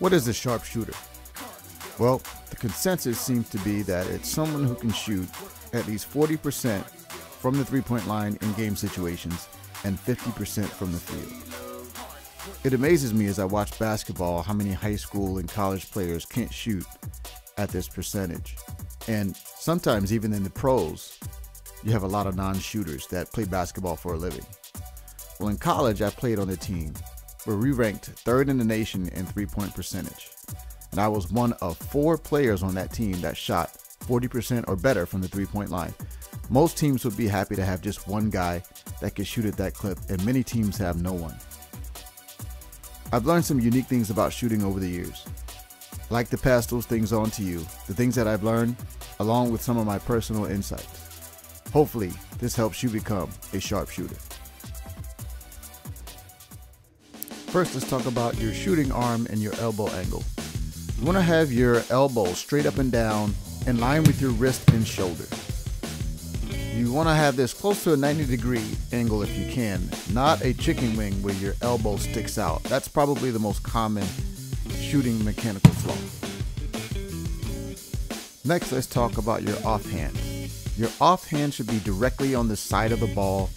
What is a sharpshooter? Well, the consensus seems to be that it's someone who can shoot at least 40% from the three-point line in game situations and 50% from the field. It amazes me as I watch basketball how many high school and college players can't shoot at this percentage. And sometimes even in the pros, you have a lot of non-shooters that play basketball for a living. Well, in college, I played on a team where we ranked third in the nation in three-point percentage. And I was one of 4 players on that team that shot 40% or better from the three-point line. Most teams would be happy to have just one guy that could shoot at that clip, and many teams have no one. I've learned some unique things about shooting over the years. I'd like to pass those things on to you, the things that I've learned, along with some of my personal insights. Hopefully, this helps you become a sharpshooter. First, let's talk about your shooting arm and your elbow angle. You want to have your elbow straight up and down in line with your wrist and shoulder. You want to have this close to a 90-degree angle if you can, not a chicken wing where your elbow sticks out. That's probably the most common shooting mechanical flaw. Next, let's talk about your offhand. Your offhand should be directly on the side of the ball,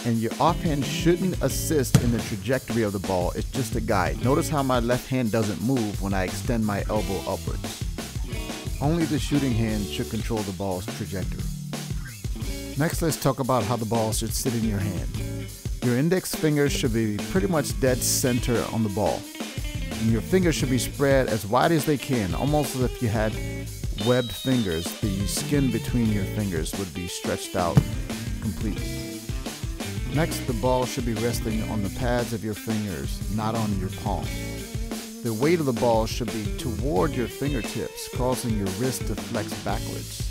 and your offhand shouldn't assist in the trajectory of the ball. It's just a guide. Notice how my left hand doesn't move when I extend my elbow upwards. Only the shooting hand should control the ball's trajectory. Next, let's talk about how the ball should sit in your hand. Your index fingers should be pretty much dead center on the ball. And your fingers should be spread as wide as they can, almost as if you had webbed fingers. The skin between your fingers would be stretched out completely. Next, the ball should be resting on the pads of your fingers, not on your palm. The weight of the ball should be toward your fingertips, causing your wrist to flex backwards.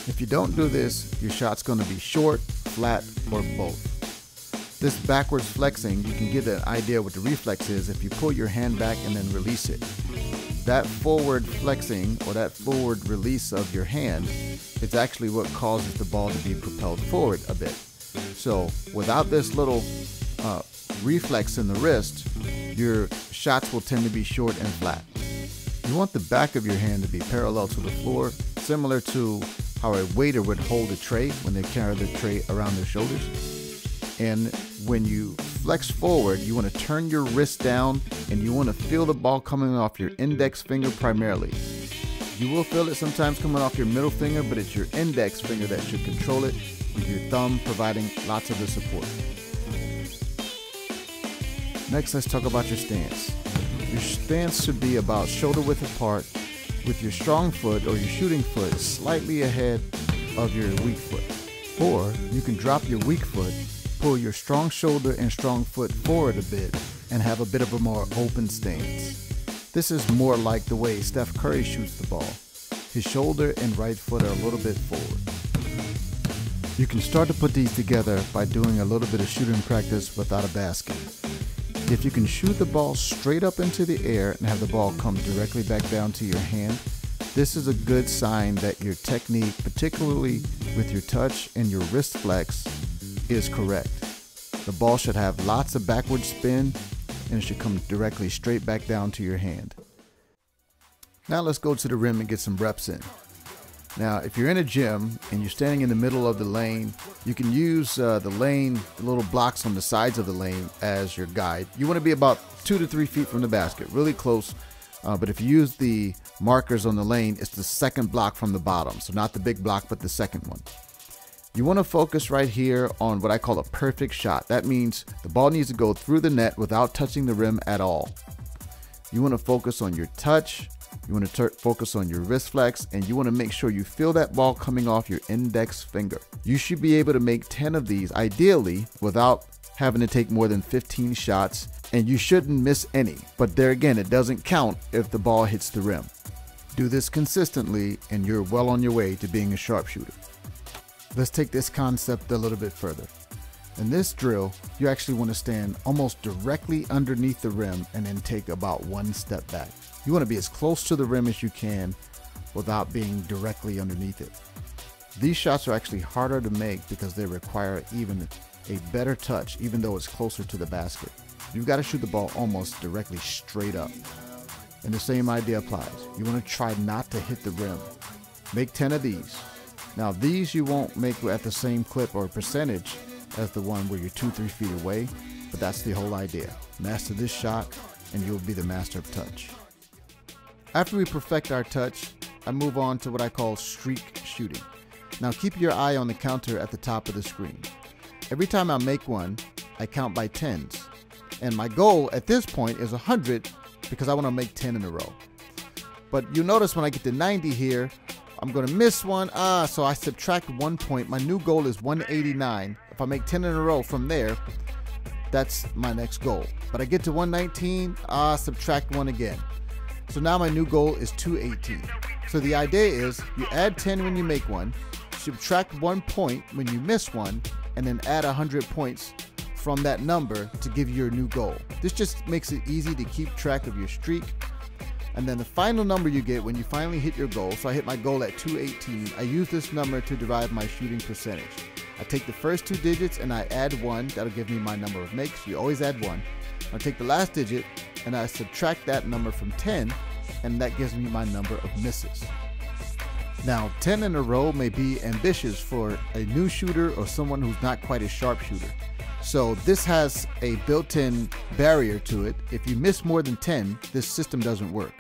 If you don't do this, your shot's going to be short, flat, or both. This backwards flexing, you can get an idea what the reflex is if you pull your hand back and then release it. That forward flexing or that forward release of your hand is actually what causes the ball to be propelled forward a bit. So without this little reflex in the wrist, your shots will tend to be short and flat. You want the back of your hand to be parallel to the floor, similar to how a waiter would hold a tray when they carry the tray around their shoulders. And when you flex forward, you want to turn your wrist down and you want to feel the ball coming off your index finger primarily. You will feel it sometimes coming off your middle finger, but it's your index finger that should control it, with your thumb providing lots of the support. Next, let's talk about your stance. Your stance should be about shoulder width apart, with your strong foot or your shooting foot slightly ahead of your weak foot. Or you can drop your weak foot, pull your strong shoulder and strong foot forward a bit, and have a bit of a more open stance. This is more like the way Steph Curry shoots the ball. His shoulder and right foot are a little bit forward. You can start to put these together by doing a little bit of shooting practice without a basket. If you can shoot the ball straight up into the air and have the ball come directly back down to your hand, this is a good sign that your technique, particularly with your touch and your wrist flex, is correct. The ball should have lots of backward spin and it should come directly straight back down to your hand. Now let's go to the rim and get some reps in. Now, if you're in a gym and you're standing in the middle of the lane, you can use the little blocks on the sides of the lane as your guide. You want to be about 2 to 3 feet from the basket, really close. But if you use the markers on the lane, it's the second block from the bottom. So not the big block, but the second one. You want to focus right here on what I call a perfect shot. That means the ball needs to go through the net without touching the rim at all. You want to focus on your touch. You want to focus on your wrist flex, and you want to make sure you feel that ball coming off your index finger. You should be able to make 10 of these, ideally, without having to take more than 15 shots, and you shouldn't miss any. But there again, it doesn't count if the ball hits the rim. Do this consistently, and you're well on your way to being a sharpshooter. Let's take this concept a little bit further. In this drill, you actually want to stand almost directly underneath the rim and then take about one step back. You want to be as close to the rim as you can without being directly underneath it. These shots are actually harder to make because they require even a better touch, even though it's closer to the basket. You've got to shoot the ball almost directly straight up. And the same idea applies. You want to try not to hit the rim. Make 10 of these. Now these you won't make at the same clip or percentage as the one where you're 2-3 feet away, but that's the whole idea. Master this shot and you'll be the master of touch. After we perfect our touch, I move on to what I call streak shooting. Now keep your eye on the counter at the top of the screen. Every time I make one, I count by tens. And my goal at this point is 100 because I want to make 10 in a row. But you'll notice when I get to 90 here, I'm going to miss one. So I subtract 1 point. My new goal is 189. If I make 10 in a row from there, that's my next goal. But I get to 119, subtract 1 again. So now my new goal is 218. So the idea is you add 10 when you make one, subtract 1 point when you miss one, and then add 100 points from that number to give you your new goal. This just makes it easy to keep track of your streak. And then the final number you get when you finally hit your goal, so I hit my goal at 218, I use this number to derive my shooting percentage. I take the first 2 digits and I add 1, that'll give me my number of makes. You always add 1. I take the last digit and I subtract that number from 10, and that gives me my number of misses. Now 10 in a row may be ambitious for a new shooter or someone who's not quite a sharp shooter. So this has a built-in barrier to it. If you miss more than 10, this system doesn't work.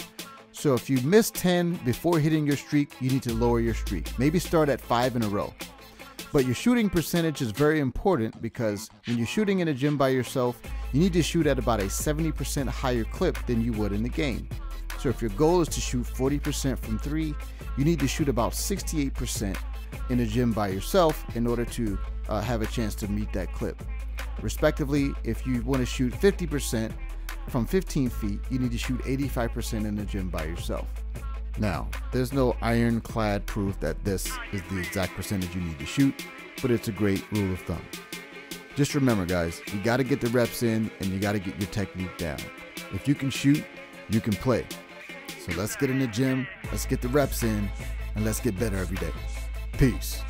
So if you miss 10 before hitting your streak, you need to lower your streak. Maybe start at 5 in a row. But your shooting percentage is very important because when you're shooting in a gym by yourself, you need to shoot at about a 70% higher clip than you would in the game. So if your goal is to shoot 40% from 3, you need to shoot about 68% in a gym by yourself in order to have a chance to meet that clip. Respectively, if you want to shoot 50% from 15 feet, you need to shoot 85% in the gym by yourself. Now, there's no ironclad proof that this is the exact percentage you need to shoot, but it's a great rule of thumb. Just remember, guys, you got to get the reps in and you got to get your technique down. If you can shoot, you can play. So let's get in the gym, let's get the reps in, and let's get better every day. Peace.